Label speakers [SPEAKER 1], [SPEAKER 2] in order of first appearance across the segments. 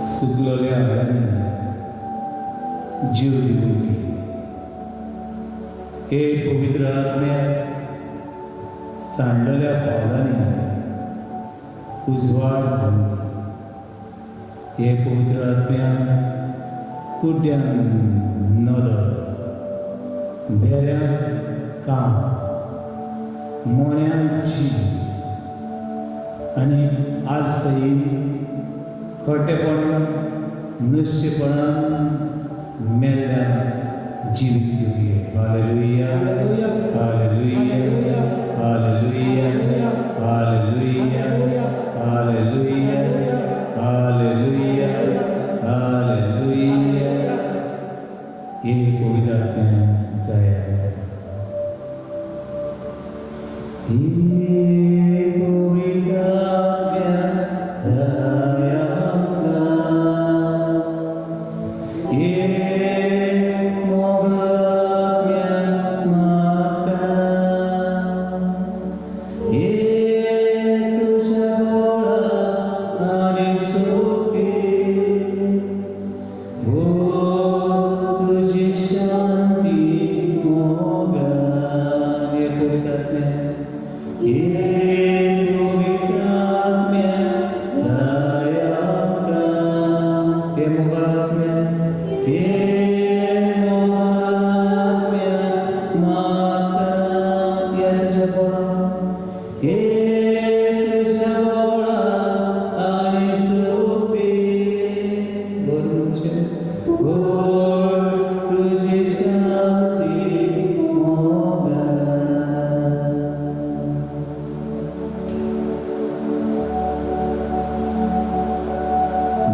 [SPEAKER 1] सुकलेल्या हाडांनी जीव दिवपी हे पवित्र आत्म्याक सांडलेल्या पावलांनी उजवाड जाली. हे पवित्र आत्म्याक कुड्ड्यांक नदर, बेऱ्यांक काम, मोन्यांक जीव आनी आलसयेन खोटेपणान नुस्तेपणान मेल्ल्यांक जिवीत दिवया. Hallelujah, hallelujah, hallelujah, hallelujah, hallelujah, hallelujah, hallelujah. हे पवित्र आत्म्याक जय. हे पवित्र आत्म्याक जय. हे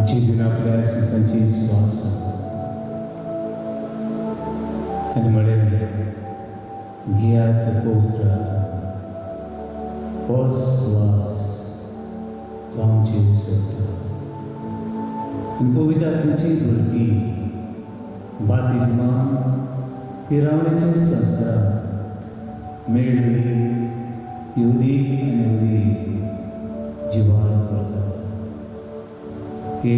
[SPEAKER 1] जेजून आपल्या सिसांची स्वास आनी म्हळें घेयात पवित्र हो स्वास तो आमचेर सोडटा. आनी पवित्र आत्म्याची भरती बातिजमां तिरावणेच्या संस्कारांत मेळ्ळी ती उदीक आनी उदीक जिवाळ करता. हे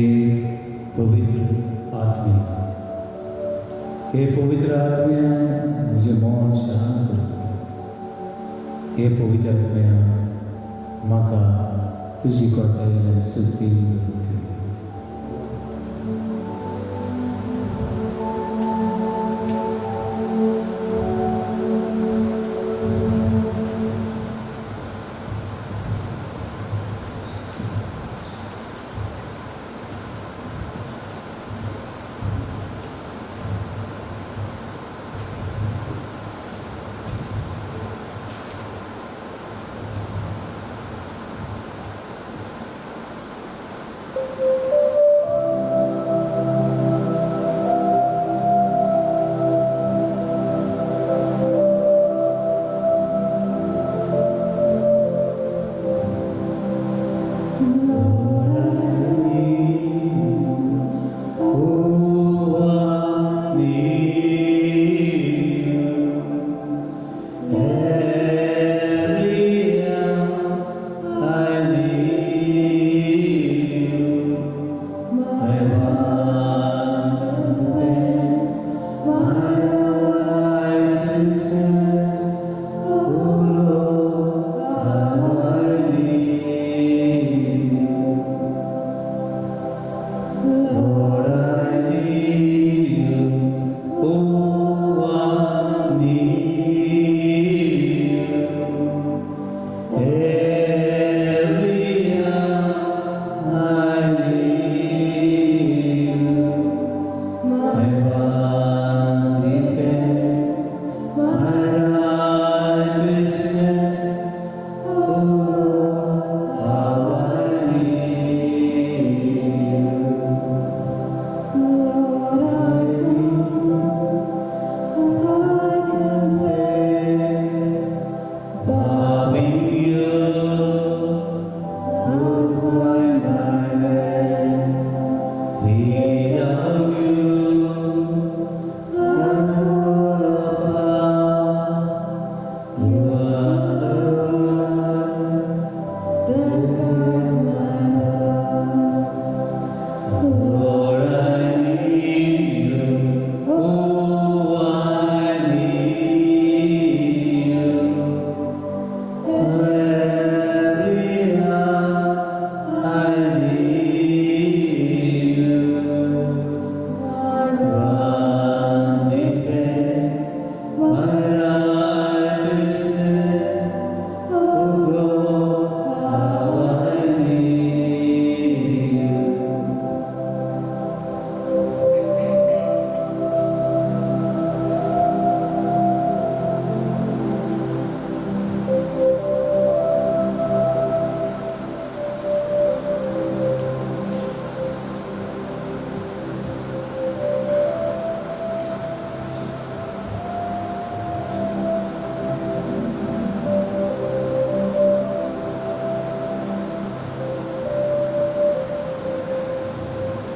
[SPEAKER 1] पवित्र आत्म्या, हे पवित्र आत्म्या म्हजें मन शांत करता. हे पवित्र आत्म्या म्हाका तुजी खोटें सुखी करता.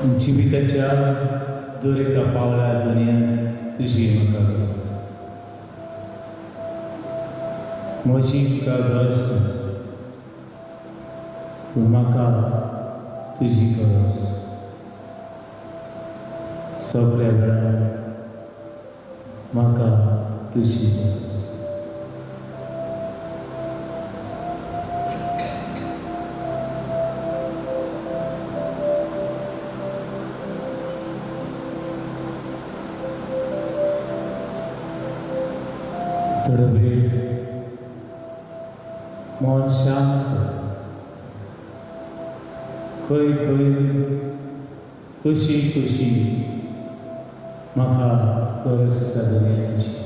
[SPEAKER 1] जिविताच्या दर एका पावलार दुनियांत तुजी म्हाका गरज. म्हजी तुका गरज ना, पूण म्हाका तुजी गरज. सगळ्या वेळार म्हाका तुजी गरज. थोडो वेळ मन शांत. खंय खंय कशी कशी म्हाका गरज आसा दुनिया तुजी.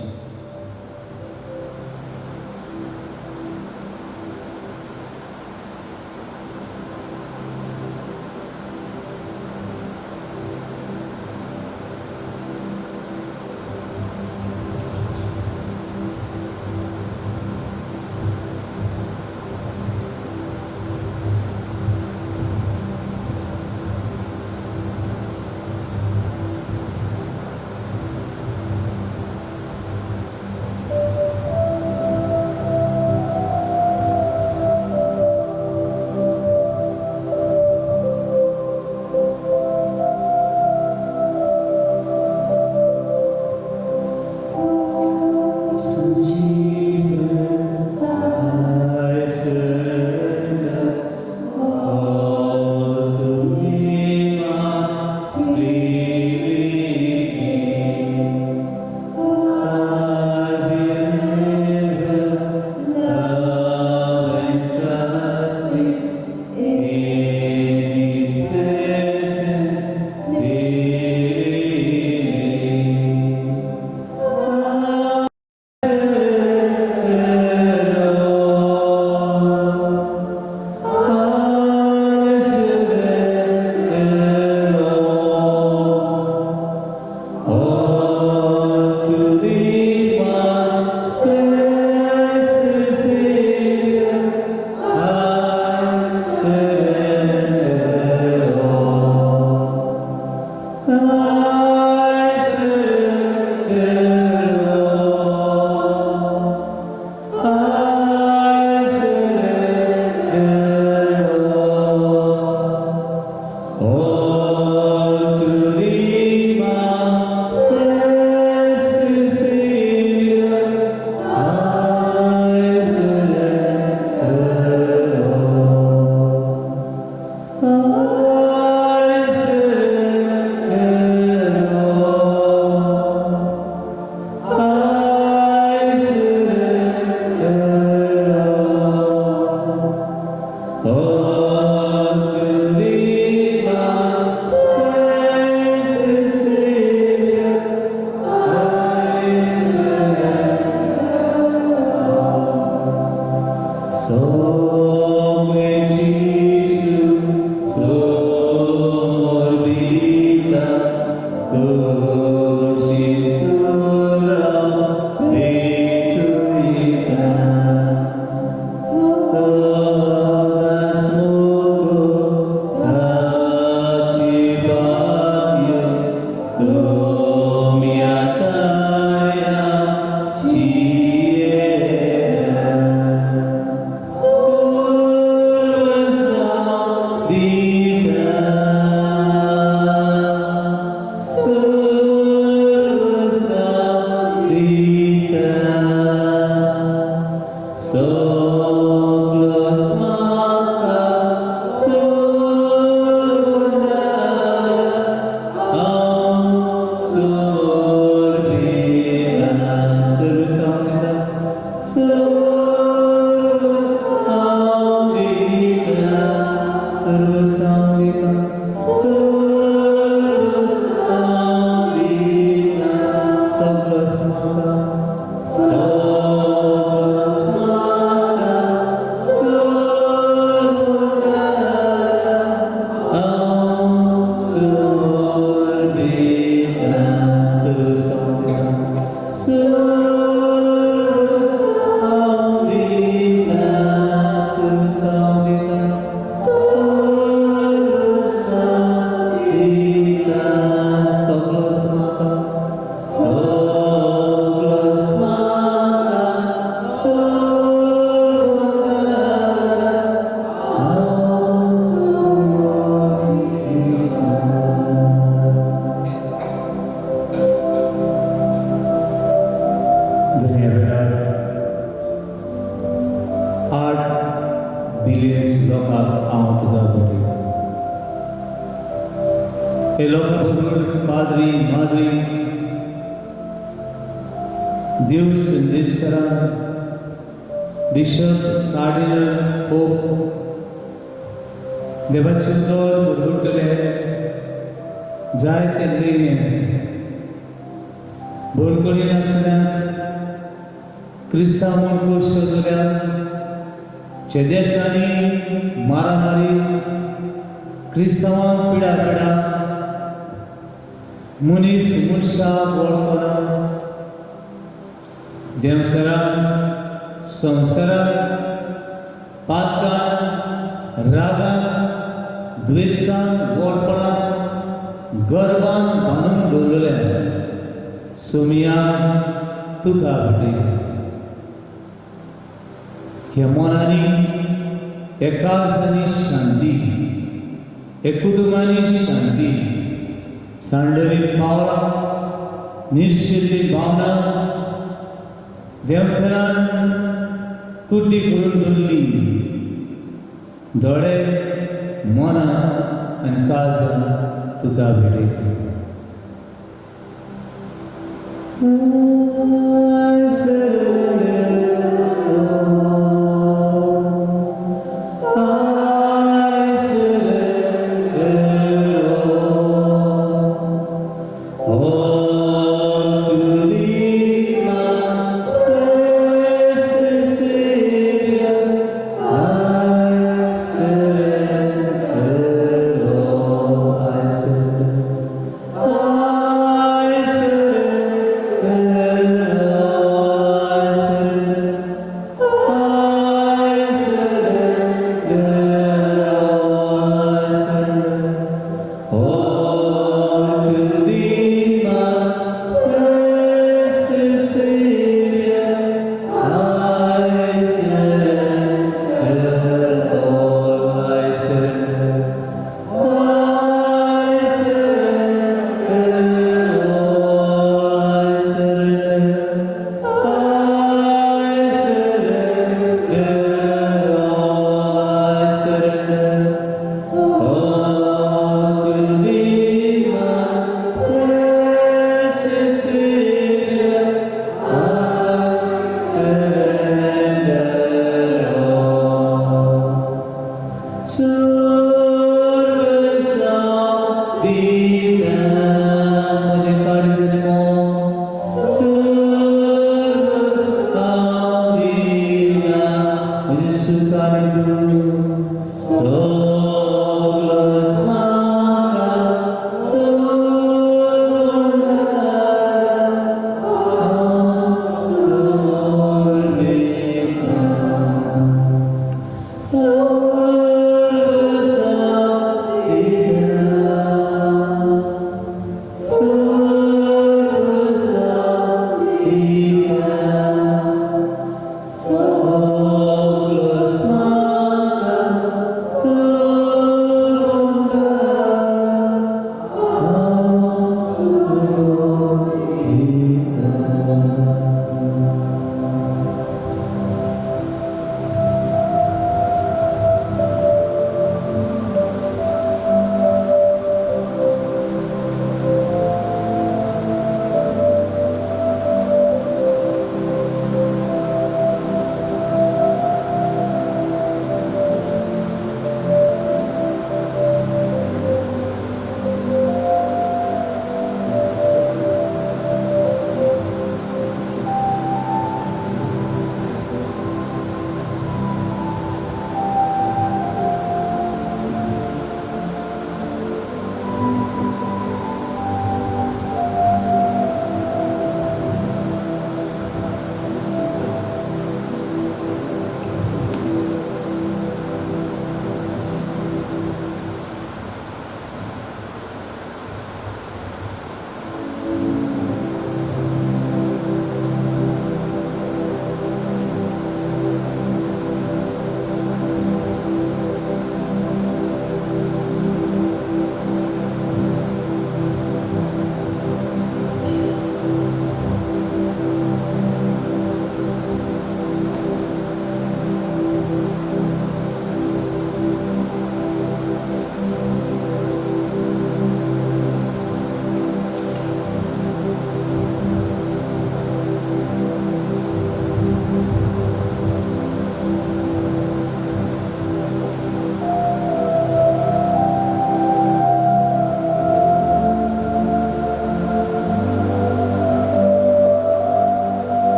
[SPEAKER 2] Oh, to thee, my
[SPEAKER 1] हे लोकांबरोबर पाद्री माद्री देव संदेशकरा बिशप कार्डिनल पोप देवाचे दोर बरोबरले जायते लेणे आसा बोरकडी नासल्याक क्रिस्तांव म्हूण सोदल्या देशांनी मारामारी क्रिस्तांवांक पिडा मनीस मुनशाक वळखना देवसरान संवसारान पातकान रागान द्वेशान वळपणान गर्वान बांदून दवरलेल्या सुमियाक तुका भेटयता ह्या मनांनी एकाचांनी शांती एक कुटुंबांनी शांती सांडली पावलां निर्शिल्ली भावना देवचरान कुट्टी करून दवरली दोळे मनां आनी काळजां तुका भेटयता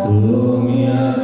[SPEAKER 1] Khotea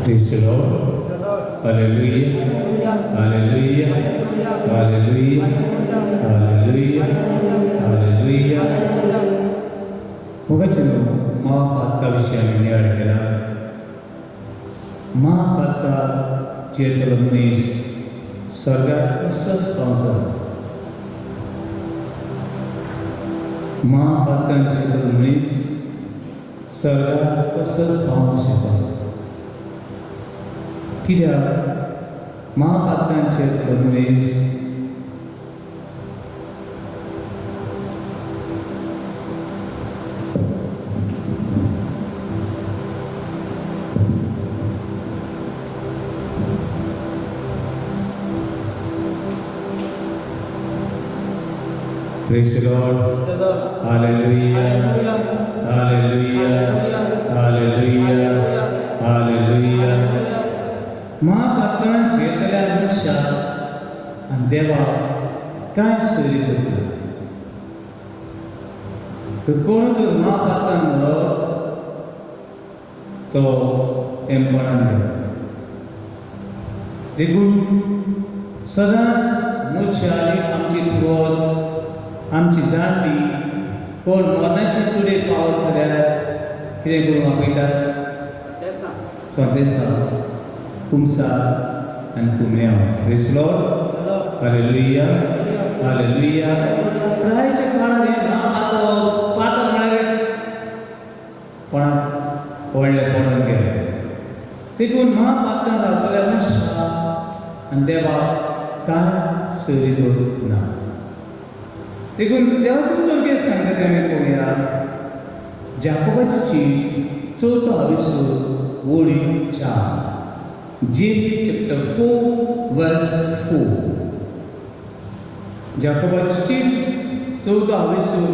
[SPEAKER 1] Praise the Lord. Hallelujah. Hallelujah. Hallelujah. Hallelujah. Hallelujah. Mugachino Mahapatta Vishyamini Adikala Mahapatta Chetalamunis Sarga Asas Sponsor Mahapatta Chetalamunis Sarga Asas Sponsor Kira Mahapatta Chetalamunis Praise the Lord. Hallelujah. Hallelujah. Hallelujah. Hallelujah. Mahapatta Chetalamunis and Deva Kai Suri to go to Mahapatta to Emperor. The Guru Sadas Munxeak Amchi was Amchi Xanti called Mornachi today power for that Hire Guru Mapita Swadesa Kumsa and Khotea. Praise the Lord. Hallelujah. Hallelujah. Praise the Lord. Pata Mare Pana Old Ponanga. They go Mahapatta Chetalamunis and Deva Kai Suri now. देखो देवाचंद्र के संगत में कोया जाकोबाची चौथा अभिषेक वोरी चार James chapter 4 verse 4 जाकोबाची चौथा अभिषेक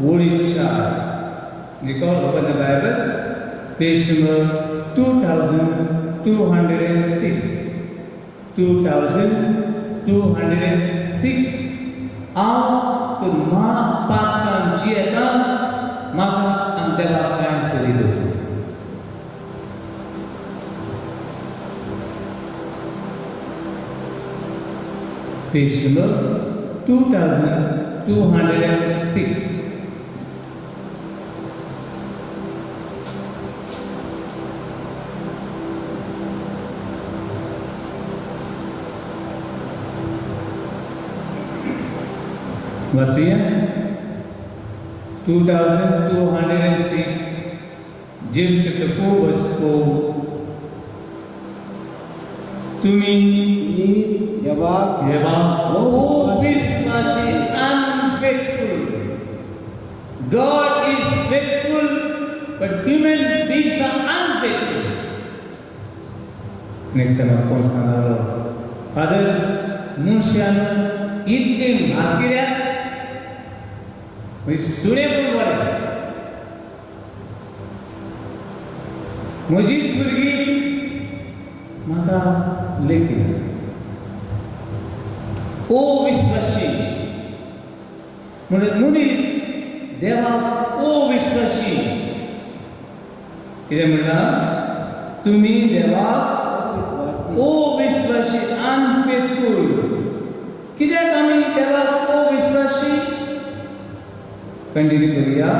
[SPEAKER 1] वोरी चार Nicole open the Bible page number 2206 2206 to Mahapatta Chetalamunis maka Deva Kai Suri. Page number 2206. What's here? 2206, James chapter 4 verse 4. To me, oh Vishwashi, unfaithful. God is faithful, but human beings are unfaithful. Next time, of course, Father Munxeak, इतने मार्गिया we suitable one. मुझे स्वर्गी माता लेकिन ओ विश्वासी मुनिस देवा ओ विश्वासी इधर मिला तुम्ही देवाक अविश्वासी अनफेथफुल कित्याक आमी देवाक अविश्वासी कंटिन्यू करूया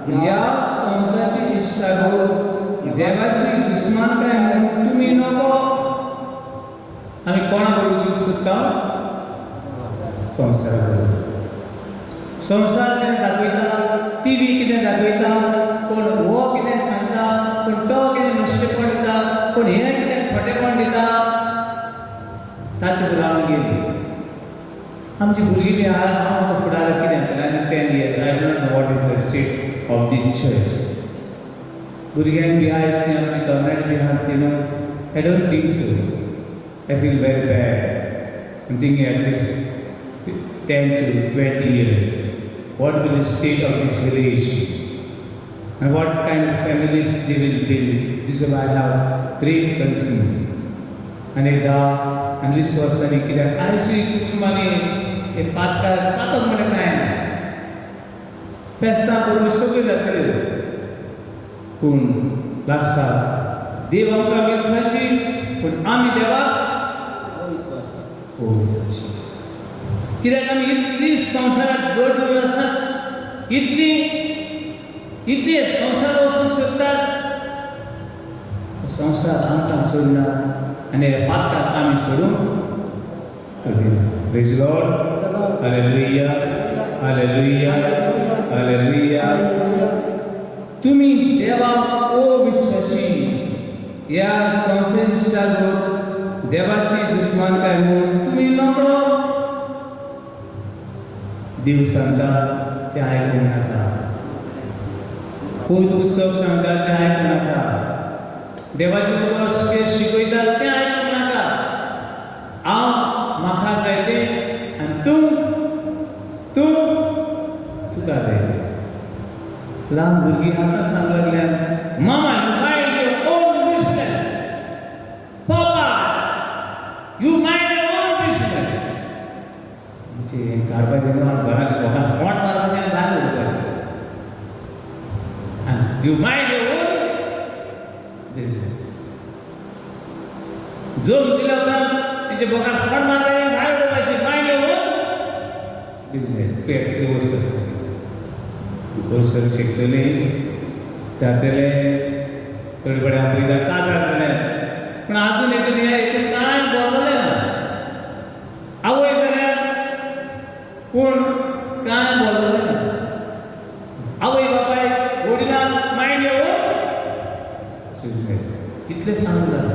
[SPEAKER 1] ह्या संसाराची इच्छा गो देवाची दुश्मनकाय म्हणून तुम्ही नको आमी कोणा बरोबर सोदता संसार कितें दाखयता टीव्ही कितें दाखयता कोण हो कितें सांगता कोण तो कितें नुस्तेंपण दिता कोण हें कितें खोटेपण दिता ताचे बरोबर आमी गेली आमची भुरगीं बी हांव म्हाका फुडार कितें केलें 10 years I don't know what is the state of this church भुरग्यांक बी आयज ती आमची गव्हर्मेंट बी आहा ती न्हू I don't think so I feel very bad. I'm thinking at least 10 to 20 years. What will the state of this village and what kind of families they will build? This is why I have great concern. Anekda and विश्वासाने कित्याक आयची कुटुंबांनी हे पातक म्हणे काय फेस्तां करून सगळें जातलें पूण लास्टाक देव आमकां विश्वासी पूण आमी देवाक अविश्वासी कित्याक आमी इतली संवसारांत गडून आसात इतली संवसार वचूंक सोदतात संवसार आमकां सोडना आनी पातकाक आमी सोडूंक सोदिना praise Lord hallelujah hallelujah hallelujah तुमी देवाक अविश्वासी ह्या संवसारीक लागून देवाची दुश्मनकाय म्हणून तुमी नकळो देव सांगता तें आयकूंक नाका पवित्र उत्सव सांगता तें आयकूंक नाका देवाचे कितें शिकयता तें आयकूंक नाका हांव म्हाका जाय तें आनी तुका जाय तें ल्हान भुरगीं आतां सांगूंक लागल्यान मामा You mind your own business. काढपाचें न्हू घरांत लोकांक पोट मारपाचें आनी भायर उडोवपाचें and you mind your own business. जोर दिला उपरांत तेंच्या बोकांत पोट मारपाचें आनी भायर उडोवपाचें mind your own business. वर्सां शिकतलीं जातलें थोडे कडेन आपयता काजार जाल्यार पूण आजून हेतून कांय बोललें ना आवय जाल्यार पूण कांय बोललें ना आवय बापाय वडिलांक मायंड इतलें सांगूंक जाता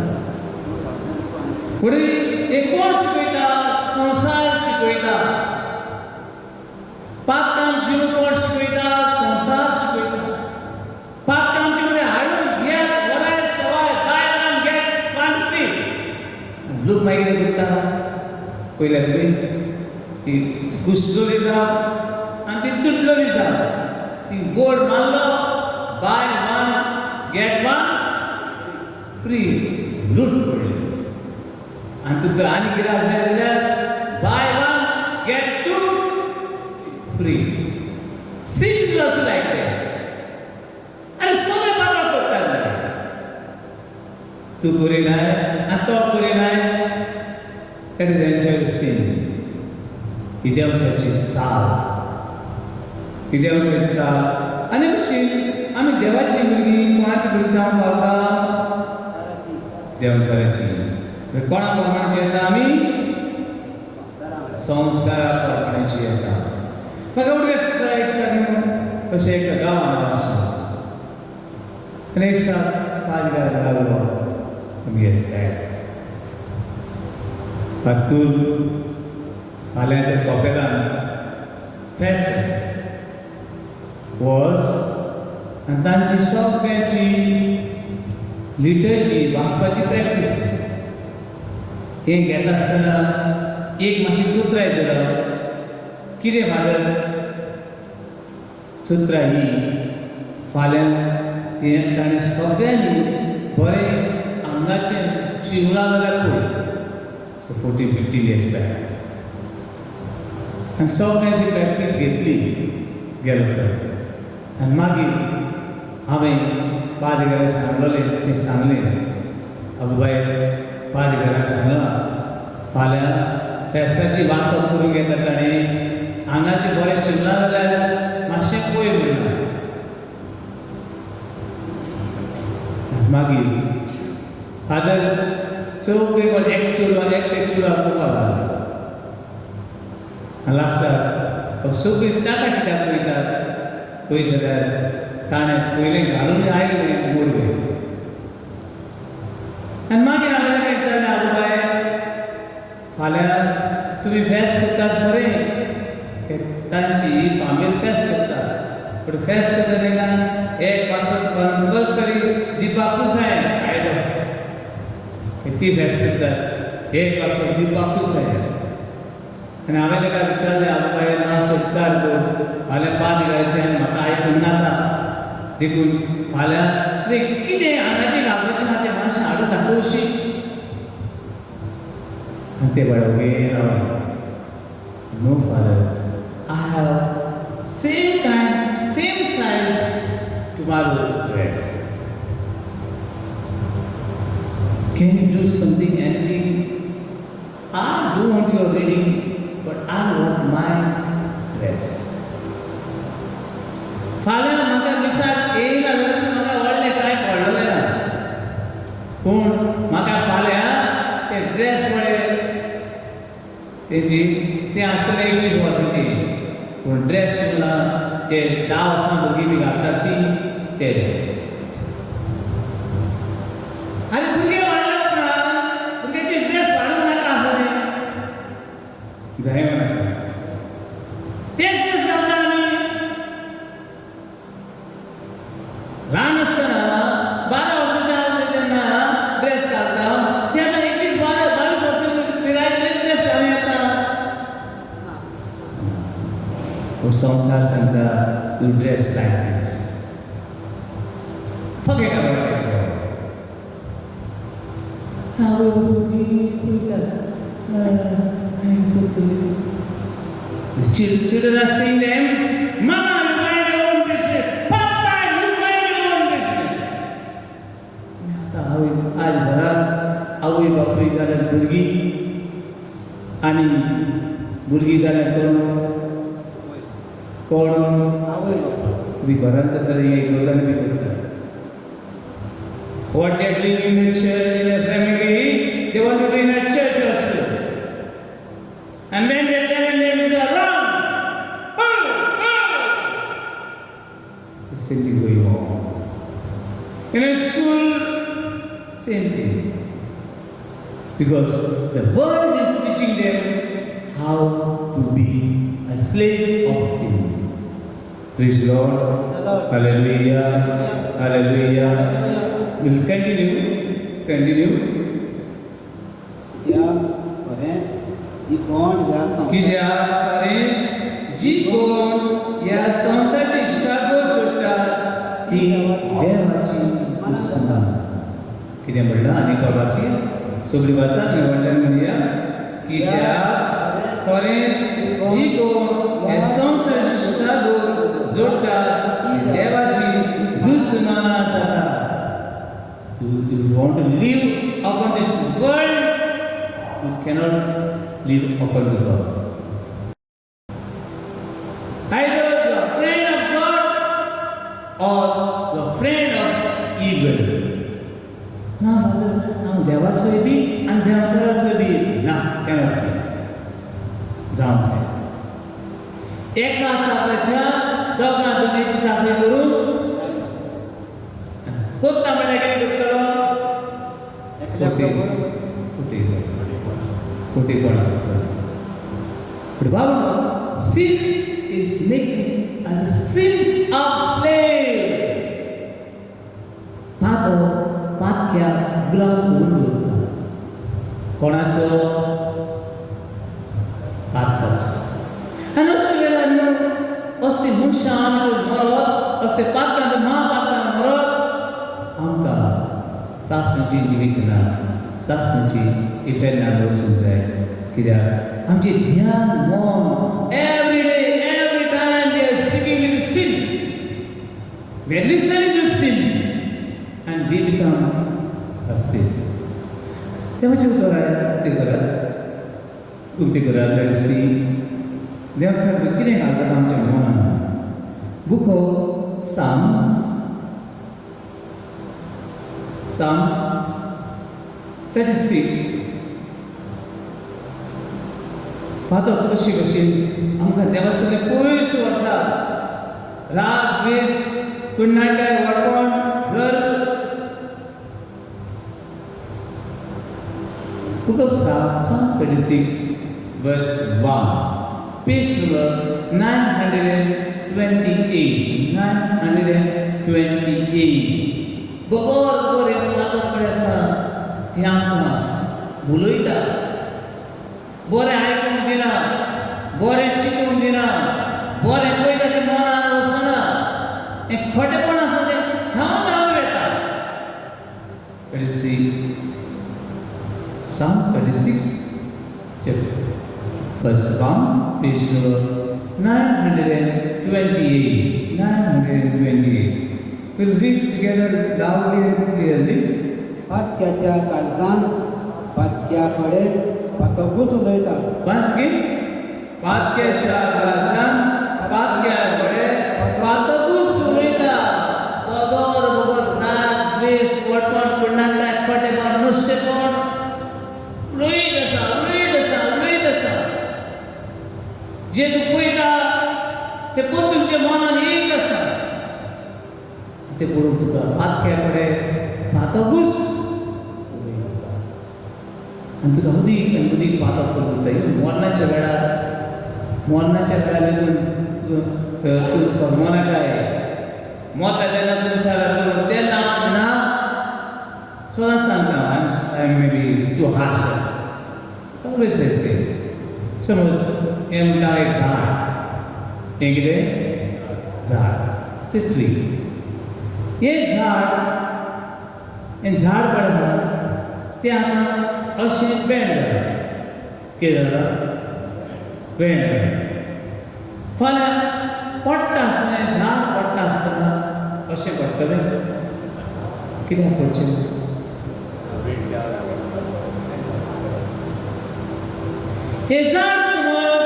[SPEAKER 1] फुडें एक कोण शिकयता संवसार शिकयता पातकाम जीव कोण शिकयता संवसार शिकयता पातकामचे कडेन हाडून घेत वराय सवाय बायलांक घेत पांचपी लोक मागीर कितें करता पयल्या ती कुसलोली जावं आनी ती तुटलोली जावं ती बोर्ड मारलो buy one get one free लूट पडली आनी तुका आनी कितें जाय जाल्यार buy one get two free seems just like that and सगळे पातळ पडटाले तूं बरी नाय आनी तो बरी नाय that is enjoy sin ही देवसाची चाल ही देवसाची चाल आनी अशी आमी देवाची भुरगीं कोणाची भुरगीं जावंक पावता देवसाची कोणा प्रमाणेची येता आमी संस्कारा प्रमाणेची येता म्हाका उडके एक अशें एक गांवान आशिल्लो आनी एक दिसा पाजगार लागलो समजेच फातूर फाल्यां ते खोपेलान फेस्त वॉज आनी तांची सगळ्यांची लिटरची वाचपाची प्रॅक्टीस हें घेता आसतना एक मातशी चुत्रां येतलो कितें फादर चुत्रां ही फाल्यां हें ताणें सगळ्यांनी बरें आंगाचें शिवलां जाल्यार पळय सो 40-50 years बॅक आनी सगळ्यांची प्रॅक्टीस घेतली गेलो आनी मागीर हांवें पादेगारा सांगलोलें तें सांगलें बाय पाद घरा सांगला फाल्यां फेस्ताची वाचप करून घेता ताणें हांगाचें बरें शिवना जाल्यार मातशें पळय म्हणना मागीर फादर सगळीं कोण एकटे चेडवा पळोवपाक लागले लास्टाक सगळीं ताका कित्याक पळयतात पळय जाल्यार ताणें पयलें घालून आयलें मोडवे आनी मागीर हांवें ताका विचारलें आवय बाय फाल्यां तुमी फेस्त करतात बरें तांची फामील फेस्त करता पूण फेस्त करता तेन्ना एक वाचत कंपल्सरी दिवपाकूच जाय कायदो ती फेस्त करतात एक वाचत दिवपाकूच जाय आनी हांवें ताका विचारलें आवय बाय मातसो उपकार कर फाल्यां पाद घालचें आनी म्हाका आयकूंक नाका देखून फाल्यां तुवें कितें आंगाचें घालपाचें ना तें मातशें हाडून दाखोवशी आनी ते बाय ओके रावले no father I have same size tomorrow dress. Can you do something, anything? I don't want your reading, but I want my dress. फाल्यां म्हाका विचार येयना जाल्यार तूं म्हाका व्हडलें कांय पडलें ना पूण म्हाका फाल्यां ते ड्रेस पळय तेजी तें आसलें 21 वर्सांची पूण ड्रेस शिवला जे 10 वर्सां भुरगीं बी घालतात ती ते आनी भुरगे वाडले उपरांत भुरग्याचे ड्रेस वाडूंक नाका आसलें जाय म्हणा तेच ड्रेस घालता आमी ल्हान आसतना 12 वर्सांचे आसले तेन्ना ड्रेस घालता ते आतां 21-22 वर्सांचे पिरायेंतले ड्रेस घालूं येता O संसार सांगता you dress like this. Forget about it. The children are saying them, Mama, you mind your own business. Papa, you mind your own business. आज घरात आवय बापूय जाल्यार भुरगीं आनी भुरगीं जाल्यार कोण तुम्ही घरांत जाता एक गजाल बी करता what they are doing in the church in a family they want to do in a church also and when they tell them is wrong the same thing going on in a school same thing because the world is teaching them how to be a slave of sin. Praise Lord. Hallelujah. Hallelujah. We'll continue. या संसाराची इष्टागो जोडटात ही देवाची उस्तां कितें म्हणलां आनी कोणाची सगळीं वाचा आनी व्हडल्यान म्हणया कित्याक खरेंच जी कोण ह्या संसाराची इष्टागो जोडटात ही देवाची दुस्मनां जातात. You want to live upon this world, you cannot live upon the God. Either you are a friend of God or you are a friend of evil. ना फादर हांव देवाचोय बी आनी देवाचोय बी ना cannot be. जावंक जाय. एका चापाच्या दोगां दुनीची चाकरी करून कोत्ता म्हळ्यार कितें करतलो? खोटी कोणा But Bible sin is making as a sin of slave. पातक्या गुलाम म्हणून दवरता. कोणाचो? पातकाचो. आनी अशें वेळार न्हू अशें मनशान मरत अशें पातकान महापातकान मरत आमकां सासणाची जिवीत ना सासणाची इफेक्ट वचूंक जाय कित्याक आमचें ध्यान मन every day every time they are speaking with sin we are listening to sin and we become a sin देवाचे उतर ते करा उक्ती करा लेट्स सी देवाक सांगता कितें घालता आमच्या मनान बूक ऑफ Psalm 36 पाहतो कशी आमकां देवा सगळें पयस वता राग द्वेष कुण्णाटाय वळपण घर Book of Psalm 36 verse 1 page number 928 बरोबर मातकडे आसा हे आमकां उलयता बरें आयकूंक दिना बरें चिंतूंक दिना बरें पळयता तें मनान वचना हें खोटेपण आसा तें धांवन येता Psalm 36 chapter verse 1 page number 928 We'll read together loudly and clearly.
[SPEAKER 2] पातक्याच्या काळजान पातक्याकडे पातकूच उलयता.
[SPEAKER 1] Once again. पातक्याच्या काळजान पातक्याकडे पातकूच उलयता. बगर राग द्वेष वटवट कुण्णाटाय खोटेपण नुस्तेपण उलयत आसा जे तूं पळयता ते तुमच्या मनान एक आसा ते पळोवन तुका पातक्याकडे पातकूच आनी तुका अदीक पातक करता मरणाच्या वेळार तूं सर्मनाकाय मोता तेन्ना तुमच्या तेन्ना ना सदांच सांगता I am maybe too harsh always say समज हें म्हणटा एक झाड हें कितें झाड इट्स ट्री हे झाड पडटा तें आतां अशें बेंड जाता कितें जाता बेंड जाता फाल्यां पडटा आसतना झाड पडटा आसतना अशें पडटलें कित्याक पडचें हें झाड समज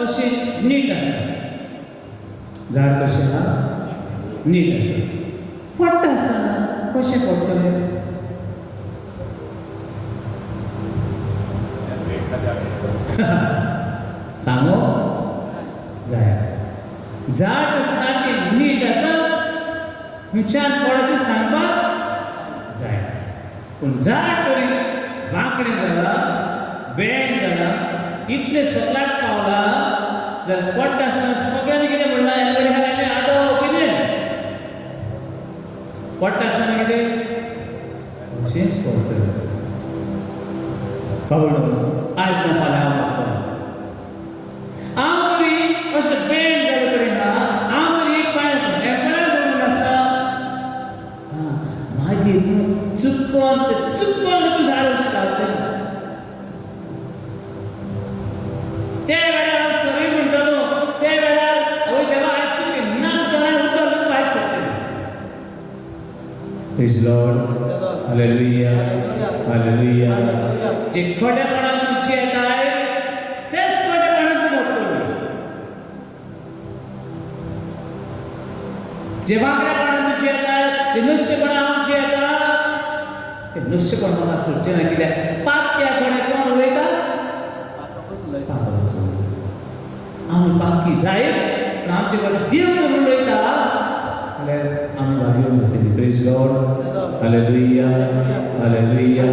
[SPEAKER 1] अशें नीट आसा झाड कशें आसा नीट आसा पडटा आसतना कशें पडटलें सांगो जाय झाड सारकें नीट आसा खंयच्यान पडटा तें सांगपाक जाय पूण झाड तरी वांकडें जाला बेंड जाला इतलें सकलाट पावला जाल्यार पडटा आसतना सगळ्यांनी कितें म्हणलां हे कडेन हांवें आदो कितें पडटा आसतना कितें अशेंच पडटलें खबर आयज ना फाल्यां हांव वागतलों हांव तरी अशें बेंड जाले कडेन ना हांव तरी एक पांय एकडे धरून आसा मागीर चुकून तूं झाड अशें घालचें ना त्या वेळार हांव सरी म्हणटलो त्या वेळार आवय देवा आयज चुकें ना तुज्या वांगडा उतर भायर सरचें Praise the Lord. Hallelujah. Hallelujah. जे खोटेपणान तुमचे येताय तेच खोटेपणान तूं मोडटलो जे वांकडेपणान तुमचे येताय ते नुस्तेपणान आमचे येता ते नुस्तेपण म्हाका सोडचें ना कित्याक पातक्या कडेन कोण उलयता आमी पातकी जायत पूण आमचे कडेन देव करून उलयता जाल्यार आमी भाग्यो जातली praise Lord hallelujah hallelujah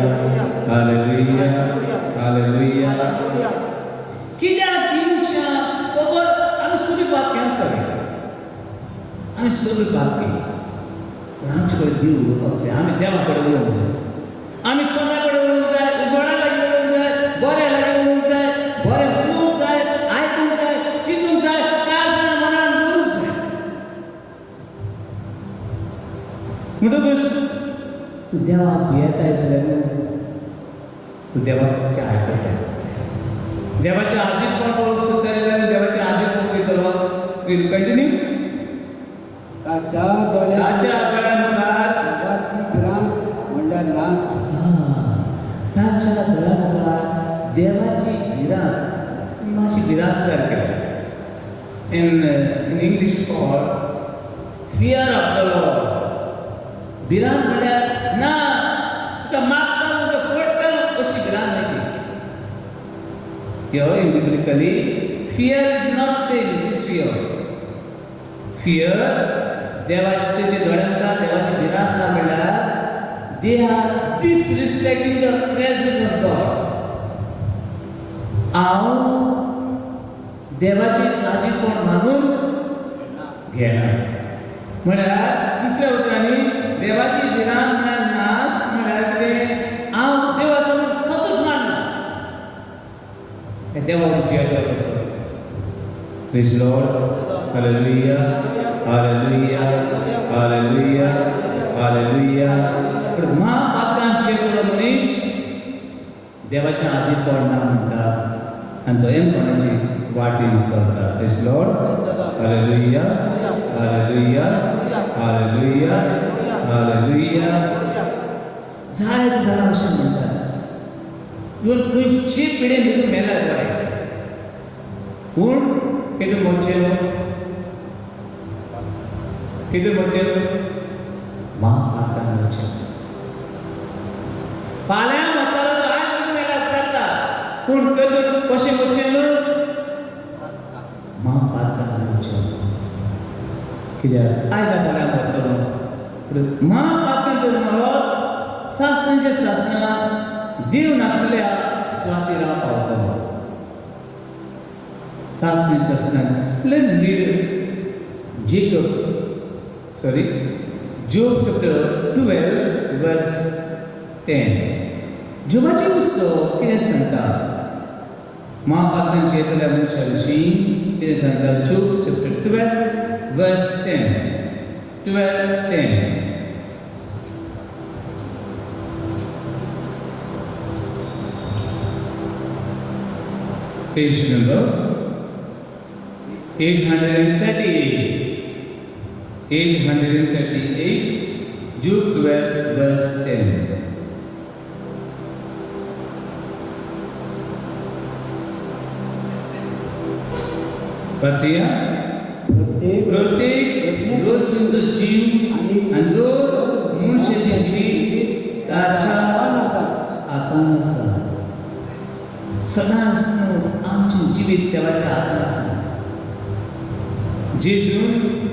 [SPEAKER 1] hallelujah hallelujah कित्याक मनशां खबर आमी सगळीं पातकी आसा आमी सगळीं पातकी पूण आमचे कडेन देव उलोवपाक जाय आमी देवा कडेन उलोवंक जाय आमी सगळ्या कडेन उलोवंक जाय उजवाडा लागीं उलोवंक जाय बऱ्या लागीं उलोवंक जाय बरें उलोवंक जाय आयकूंक जाय चिंतूंक जाय काळजान मनान दवरूंक जाय म्हणटकच तूं देवाक भियेताय जाल्यार तूं देवाचें आयकताय देवाचें आजीतपण पळोवंक सोदताय जाल्यार देवाचें आजीतपण पळयतलो वील कंटिन्यू
[SPEAKER 2] ताच्या दोळ्यांत
[SPEAKER 1] मुखार
[SPEAKER 2] देवाची भिरांत म्हणल्यार नाच
[SPEAKER 1] ताच्या घरामुखार देवाची भिरांत मातशी भिरांत तयार केल्या. in English called fear of the Lord. भिरांत म्हळ्यार ना तुका मागता तुका फटकन अशी भिरांत नाही ती. Biblically, fear is not sin, it is fear. Fear, देवाचे दोळ्यांका देवाची भिरांत ना म्हळ्यार they are disrespecting the presence of God. हांव देवाची आजीपण मानून घेना म्हळ्यार दुसऱ्या उतरांनी देवाची भिरांत म्हळ्यार नास म्हळ्यार कितें हांव देवा समोर सतूच मानना हें देवाची जियार कसो. Praise Lord. Hallelujah hallelujah hallelujah hallelujah. पण महापात्रांत शेकलो मनीस देवाच्या आजीपण ना म्हणटा आनी तो एमपणाची वाटेन चलता. Praise Lord. Hallelujah hallelujah hallelujah hallelujah. जायत जाणां अशें म्हणटात खंयची पिढी न्ही मेल्यार जाय पूण कितें मरचेलो कितें मरचेलो महापात्रांत मरचेलो. फाल्यां म्हणटालो तो आज मेल्यार उपकारता पूण कशें मरचेलो महापात्रांत मरचेलो. कित्याक आयज फाल्यां मरतलो महापात्रांत जर मरत सासणाच्या सासणाक देव नासल्या स्वातीराव पावतलो. सासणी सासणाक रीड Job chapter 12 verse 10. जोबाची उत्सव कितें सांगता महापात्रांत येतल्या मनशा विशीं कितें सांगता. Job chapter 12 verse 10. 12:10. Page number 838. 838. Job 12 verse 10. Khotea. प्रत्येक रोजचो जीव आनी जो मनशाचें जिवीत ताच्या हातांत आसा. सदांच आमचें जिवीत देवाच्या हातांत आसा. जेजून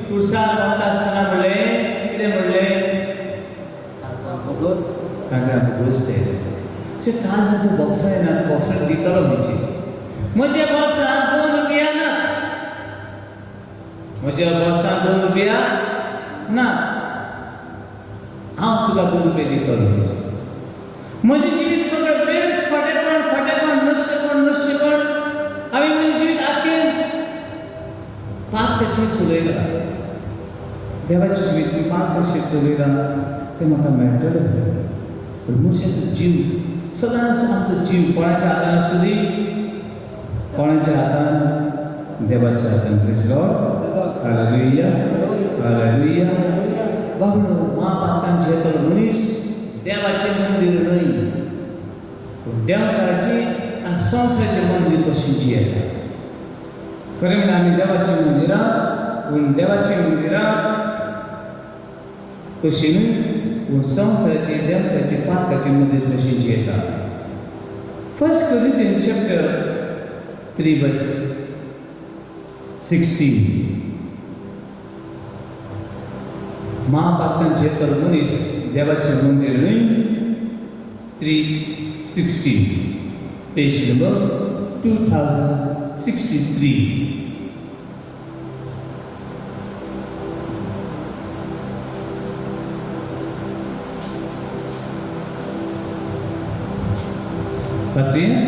[SPEAKER 1] कुर्सार वता आसतना म्हणलें कितें म्हणलें ताका बसते काळजाचो बॉक्स येना बॉक्साक दितलो म्हज्या बॉक्सांत 2 रुपया ना. म्हज्या बॉक्सांत 2 रुपया ना. हांव तुका 2 रुपया दितलो. म्हजें जिवीत सगळें बेस खोटेपण नश्यपण हांवें म्हजें जिवीत आख्खें पांचशें चलयलां. देवाचें जिवीत मी 500 चलयलां तें म्हाका मेळटलें. पूण मनशाचो जीव सदांच आमचो जीव कोणाच्या हातांत आसुनी कोणाच्या हातांत देवाच्या हातांत. Praise Lord. Hallelujah hallelujah. बाबडो महापात्रांत येतलो मनीस देवाचें मंदीर न्हय पूण देवचाराचें आनी संवसाराचें मंदीर कशें जियेता. खरें म्हणल्यार आमी देवाचीं मंदिरां पूण देवाचीं मंदिरां कशीं न्हय पूण संवसाराचें देवसाराचें पातकाचें मंदीर कशें जियेता. 1 Corinthians chapter 3 verse 16. महापात्रांत येतलो मनीस देवाचें मंदीर न्हय. 3:16. Page number 2063. Khotea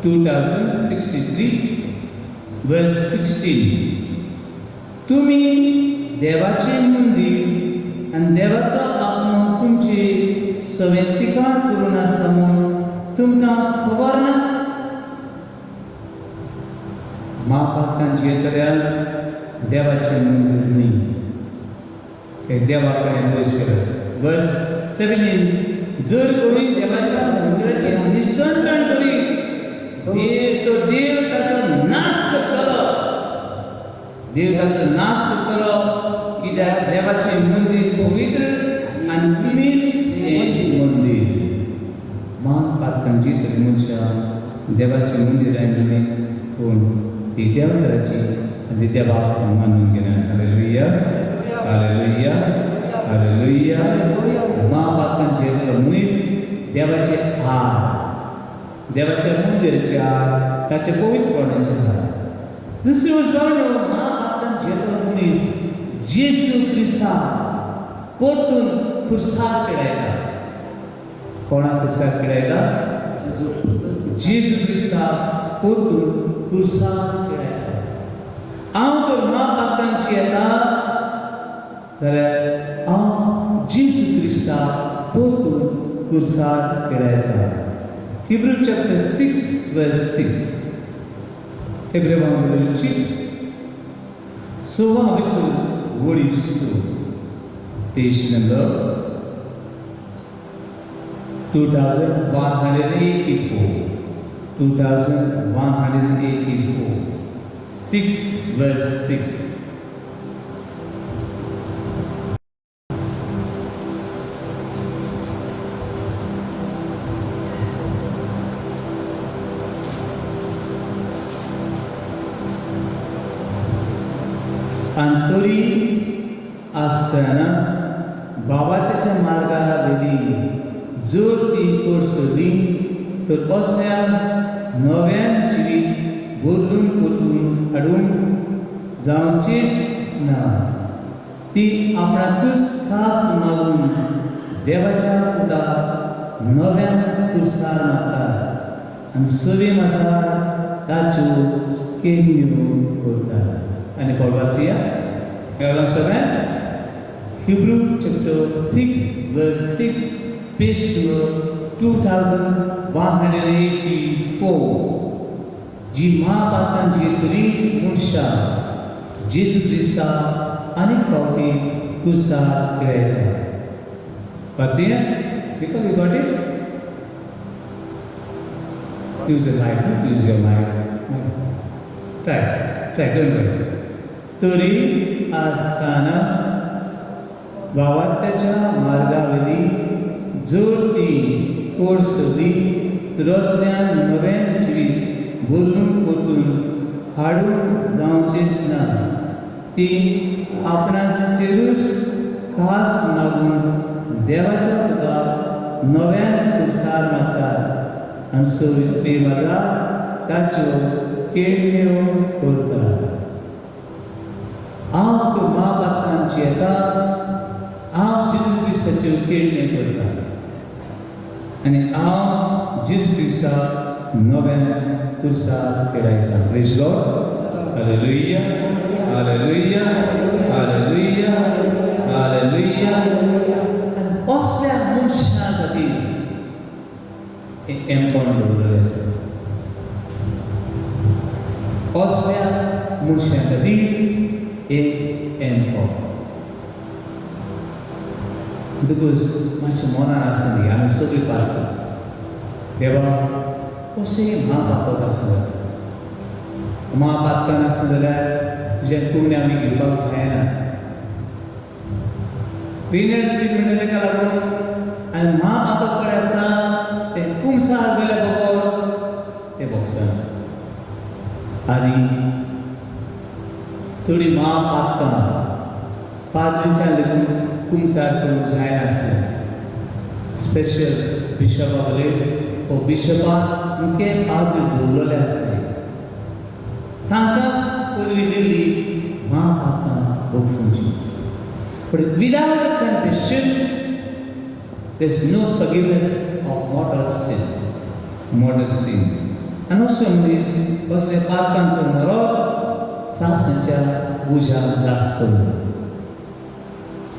[SPEAKER 1] 2063 verse 16. तुम्ही देवाचें मंदीर आनी देवाचो आत्मा तुमचे सवेंतिकाण करून आसा म्हूण तुमकां खबर ना. महापात्रांत येतल्यार देवाचें मंदीर न्हय हें देवा कडेन पयस करप. वर्स 17 जर कोणी देवाच्या मंदिराची निसंतण करी देव ताचो नाश करतलो. देव ताचो नाश करतलो कित्याक देवाचें मंदिर पवित्र आनी निमिस हें मंदिर. महान पातकांची तरी मनशां देवाचें मंदिर आयिल्लें पूण ती देवसराची आनी त्या बापाक मानून गेल्यात. Hallelujah hallelujah hallelujah. महापातकांचे येयल्लो मनीस देवाचे हार, देवाच्या मंदिराचे हार, ताचे पवित्रपणाचे हार. दुसरी वस्त महापातकांचे येयल्लो मनीस जेसू क्रिस्ताक परतून खुर्सार केलायता. कोणाक खुर्सार केलायता? जेसू क्रिस्ताक परतून खुर्सार केलायता. हांव तर महापातकांची येता जाल्यार हांव जेसू क्रिस्ताक परतून खुर्सार केलायता. Hebrew chapter 6 verse 6. Everyone will cheat. So what is so? Page number 2184. 2184. 6 verse 6. अंतरी आसतना बाबाच्या मार्गाला गेली. जर ती कोर्सली तर असल्या नव्यान जिवीत बदलून परतून हाडून जावचीच ना. ती आपणाकूच खास मागून देवाच्या पुताक नव्यान खुर्सार मागतात आनी सवे माजार ताच्यो केण्यो करतात. आणि पळोवपाची या केवळ सगळ्यांत Hebrew chapter 6 verse 6 page number 2184. जी महापातकांची तरी मनशां जेजू क्रिस्ता आनी फावटी खुर्सार केलायता. वाचूं या because you got it. Use your mind, use your mind. Try, don't worry. तरी आसतना वावट्याच्या मार्गावयली जर ती कोर्सली रस्त्यान नव्यान जिवीत बदलून परतून हाडून जावचेच ना. ती आपणाचेरूच खास मागून देवाच्या पुताक नव्यान खुर्सार मागतात आनी सवे माजार ताच्यो केण्यो करतात. हांव तर महापातकांची येता, हांव जेजू क्रिस्ताच्यो केण्यो करता आनी हांव जेजू क्रिस्ताक नव्यान खुर्सार केलायता. Praise God. Hallelujah hallelujah hallelujah hallelujah. आनी असल्या मनशां खातीर हें एम्पॉयंट दवरलेलें आसा. असल्या मनशां खातीर एक एम्पॉयंट. देखून मातशें मनान आसली आमी सगळीं पावता देवा कशें महापातक आसा. महापातकान आसा जाल्यार तुजें पुण्य आमी घेवपाक जायना. पिनर्सी म्हणटा ताका लागून आनी महापातक कडेन आसा तें कुमसार जाल्यार बरोबर तें बॉक्सान. आनी थोडी महापातकां पाद्रींच्यान देखून कुमसार करूंक जायना आसलें. स्पेशल बिशपा वयले हो बिशपाक मुखेल पाद्री दवरलेले आसले. तांकांच पदवी Delhi महापातकां बोगसूंची. But without a confession, there is no forgiveness of mortal sin. And also means असले पातकांक मरोप सासणाच्या उज्याक लागतलो.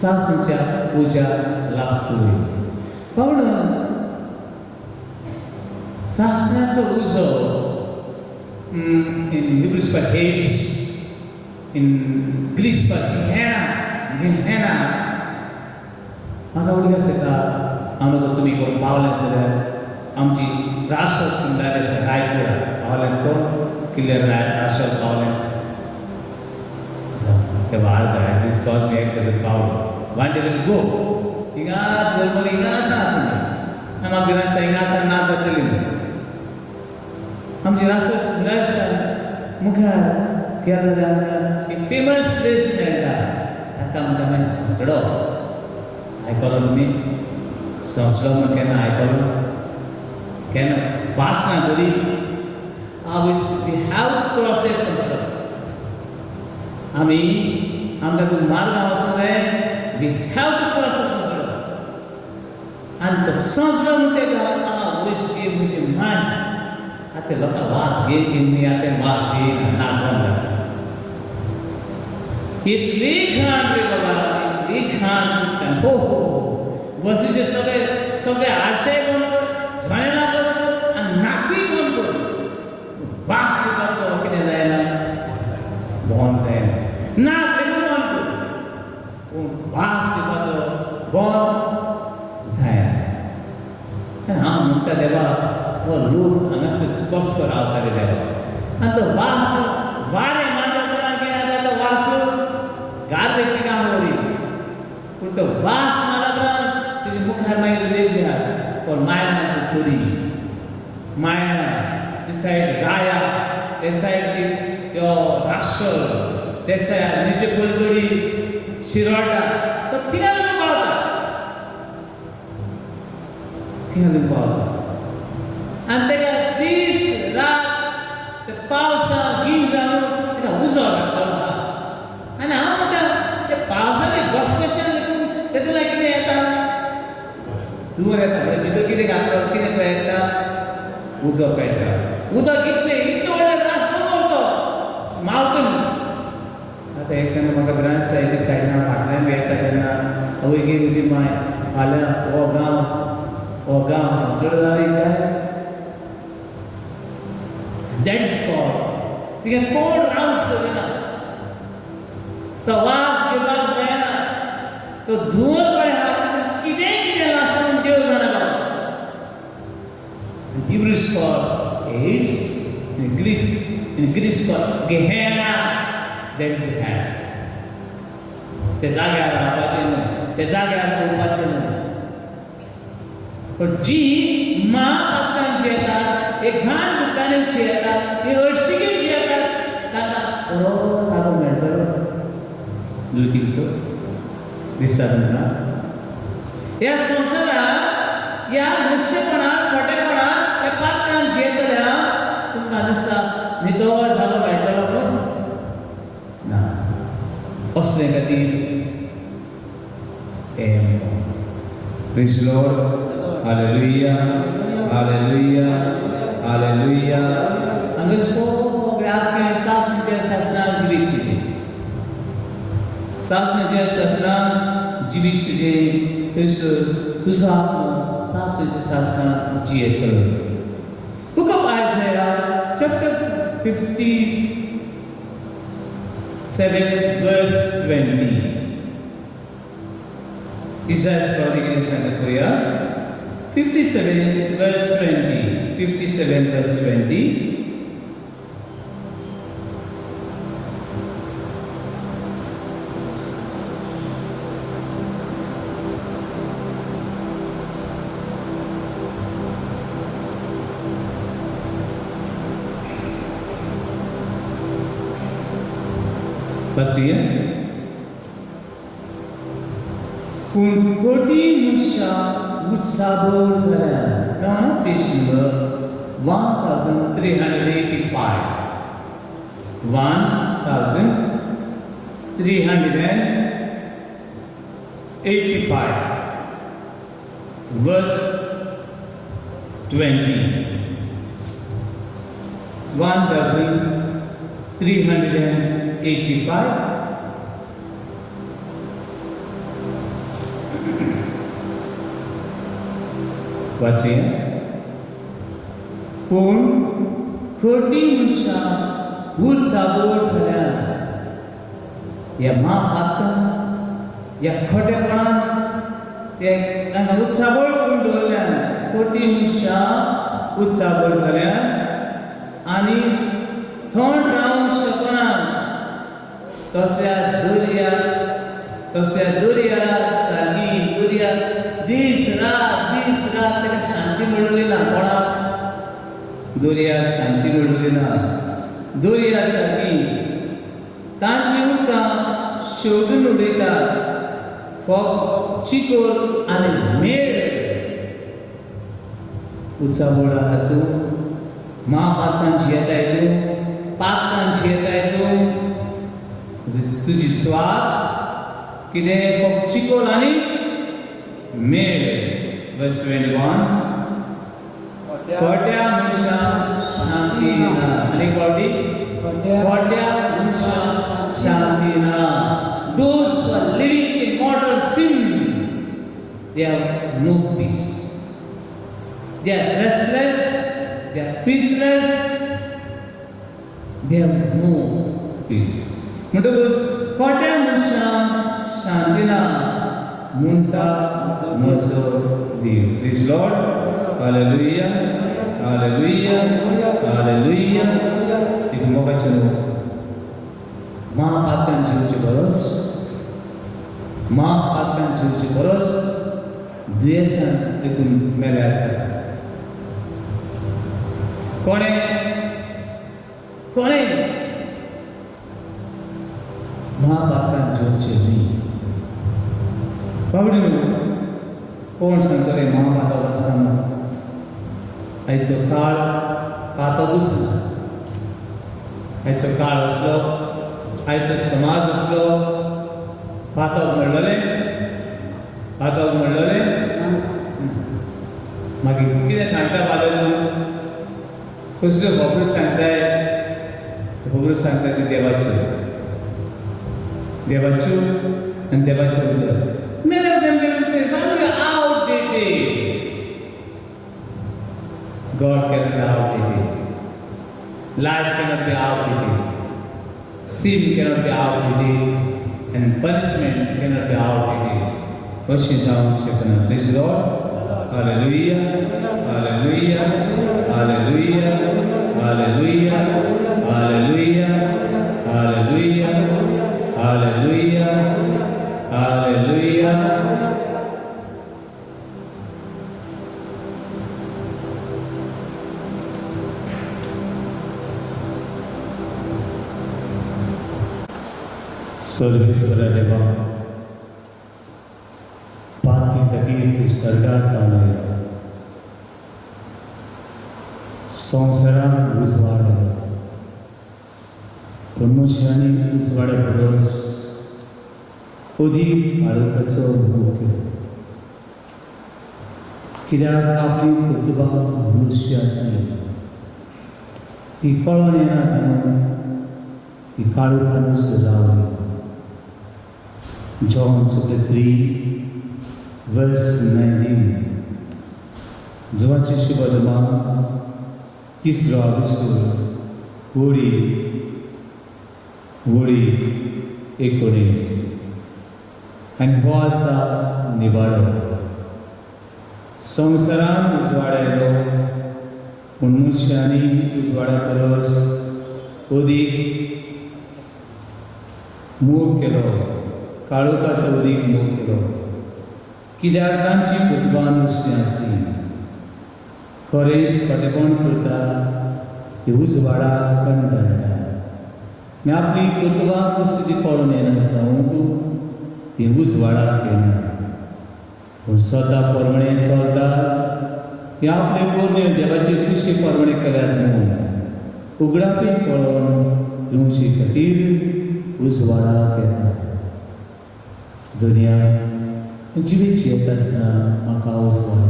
[SPEAKER 1] सासणाच्या उज्याक लागतलो. पण सासणाचो उजो in Hebrew for Hades, in Greece for Gehenna. म्हाका उडीक आसता आमकां तुमी कोण पावले जाल्यार आमची राष्ट्र सुंदर रायपूर पावले कोण किल्ले राष्ट्र पावले ते भार दीस कॉज मी एक पावलो वांटे विल गो हिंगा जर्मनी हिंगा आसा आमकां गिरायसा हिंगा आसा ना जातली आमची राष्ट्र सुंदर मुखार गेलो जाल्यार एक फेमस प्लेस मेळटा ताका म्हणटा मागीर संसडो आयकलो तुमी संसडो म्हण केन्ना आयकलो केन्ना वाचना तरी we have to cross the संसडो आमी आमकां तूं मार्गांव वचूंक जाय we have to cross the संसडो आनी तो संसडो म्हणटा वयस गे म्हजी मान आतां लोकां वाज घेन मी आतां वाज घेन नागवन जाता इतली घाण रे बाबा इतली घाण हो हो बसीचे सगळे आरशे बंद कर झळां बंद कर आनी नाकूय बंद कर वास येवपाचो कितें जायना बंद जायना नाक लेगून बंद कर पूण वास येवपाचो बंद जायना हांव म्हणटा देवा हो लोक हांगासर कसो रावताले देवा आनी तो वास वारें मारता कितें जाता तो वास गार्बेजची काम बरी पूण तो वास मारता तेजे मुखार मागीर उलेशी आहा कोण मायना तुरी मायना this side Raya, this side is your Rashtra, this side Nijapulturi, Shirota, तो तीन लोग पावता आणि तेका दीस रात ते पावसा गीम जावन तेका उजो लागतालो आनी हांव म्हणटा ते पावसाचे घसघशें देखून तेतून कितें येता धुंवर येता म्हणजे भितर कितें घातलो कितें पेट्टा उजो पेट्टा उदक इतलें व्हडलें रास्तो तो मावंटन आतां हे जेन्ना म्हाका ब्रांच सायडी सायडीन फाटल्यान येता तेन्ना आवय गे म्हजी माय फाल्यां हो गांव संसड जाय काय दॅट्स कॉल तिका कोण रावंक सोदिना तो वाज घेवपाक जायना तो धुंवर पळय आहा कितें कितें लासून देव जाणा बाबा Hebrews called AIDS, in Greece called Gehenna, that is hell. ते जाग्यार रावपाचें न्हू ते जाग्यार पळोवपाचें न्हू पण जी महापातकांची येतात एक घाण गुट्टांची येतात ही हळशिकेची येतात तांकां बरो जागो मेळटलो डू यू थिंक सो दिसता तुमकां ह्या संवसारांत ह्या नुस्तेपणाक खोटेपणाक त्या पातकांत जियेतल्या तुमकां दिसता नितळ जागो मेळटलो पूण ना असले खातीर praise Lord hallelujah hallelujah hallelujah आमी सगळे आत्मे सासणेच्या शासनाक जिवीत तुजें सासणेच्या शासनाक जिवीत तुजें थंयसर तुजो आत्मो सासणेच्या शासनाक जियेतलो Book of Isaiah, chapter 57, verse 20. Isaiah prodigal sang Khotea, 57, verse 20. 57, verse 20. Patria. पूण खोटी मनशां उत्साबोर जाल्या ना पेज नंबर 1385 1385 verse 20 1385 वाचूया पूण खोटी मनशां उर्साबोर जाल्या ह्या महापातकां ह्या खोटेपणान ते तांकां उत्साबळ करून दवरल्यान कोटी मनशां उत्साबळ जाल्यान आनी थंड रावंक शकना तसल्या दर्या सारकी दर्या दीस रात ताका शांती मेळ्ळी ना कोणाक दर्याक शांती मेळ्ळी ना दर्या सारकी तांची उदकां शेवटून उडयतात फक्त चिकोल आनी मेळ उत्साबळ आहा तूं महापात्रांची येताय तूं पात्रांची येताय तूं तुजी स्वाद कितें फक्त चिकोल आनी मेळ वर्स 21 खोट्या मनशाक शांती ना आनी खोट्या मनशाक शांती ना those who are living in mortal sin they have no peace they are restless they are peaceless they have no peace म्हणटकूच खोट्या मनशाक शांती ना म्हणटा म्हजो देव praise Lord hallelujah hallelujah hallelujah एक मोगाचें महापात्रांची उची परस महापात्रांची उची परस दुयेंसान देखून मेले आसा कोणे महापात्रांची उची न्ही बाबडी कोण सांगतले महापात्र आसतना आयचो काळ पातकूच ना आयचो काळ असलो आयचो समाज असलो पातक म्हणलें मागीर कितें सांगता बादल तूं कसल्यो खबरो सांगताय खबरो सांगता ती देवाच्यो आनी देवाच्यो उदक Many of them will say, "How outdated?" God cannot be outdated. Life cannot be outdated. Sin cannot be outdated, and punishment cannot be outdated. Worship sound Shekana. Praise the Lord. Hallelujah. Hallelujah. Hallelujah. Hallelujah. Hallelujah. Hallelujah. Hallelujah. Hallelujah. सर्वेश्वरा देवा पातकी खातीर तूं सर्गांत Paulo संवसाराक उजवाड प्रमोशनांनी उजवाडा परस अदीक आलोकाचो भोग केलो कित्याक आपली प्रतिभा मनुष्य आसली ती कळोन येना जावन ती काळोखानूच रावली John chapter 3 verse 19 जोवाचे शुभदमा तिसरो आविष्कार वळी 19 आनी हो आसा निवाडो संवसारान उजवाड आयलो पूण मनशांनी उजवाडा परस अदीक मोग केलो काळोखाचो अदीक मोग केलो कित्याक तांची प्रतिभा नसली आसली खरेंच खोटेपण करता ती उजवाडाक कंटाळटा आनी आपली प्रतिभा कशी ती कळून येना जावं ती उजवाडाक येना पूण स्वता परमणें चलता ती आपले पोरण्यो देवाचे खुशी परमणें केल्यात म्हणून उगडापी कळोन येवचे खातीर उजवाडाक येता दुनिया जिवीत जियेत आसतना म्हाका उजवाड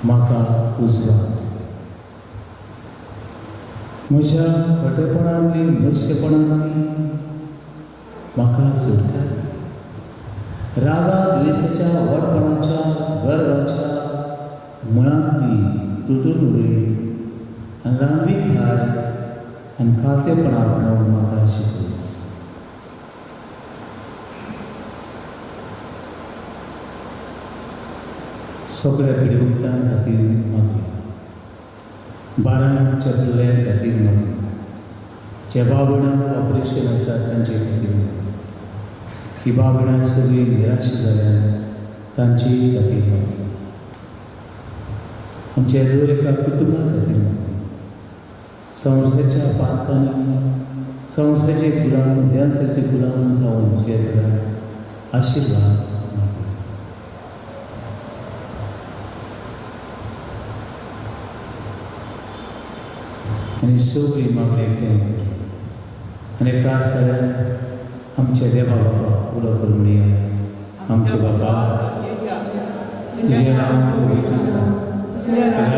[SPEAKER 1] म्हाका उजवाड म्हज्या खोटेपणांतली नशेपणांतली म्हाका सोडटा रागा द्वेशाच्या व्हडपणाच्या गर्वाच्या मळांतली तुटून उडय आनी रांदवीक हाड आनी खातेपणां आपणावन म्हाका शिकय सगळ्या पिडवुकां खातीर मागूया. बारांक चेपलेल्या खातीर मागूया. ज्या बाबणाक ऑपरेशन आसा तांचे खातीर मागूया. ही बाबणां सगळीं निराश जाल्यात तांचे खातीर मागूया. आमच्या दर एका कुटुंबा खातीर मागूया. संवसाराच्या पातकांनी संवसाराचे गुलाम देवाचे गुलाम जावन जगतात आशिर्वाद मागूया. आनी सगळीं मागणी एकठांय करूया. आनी त्रास जाल्यार आमच्या देवा बाबा उलो कर म्हणया. आमचे बाबा तुजें नांव पवित्र आसा.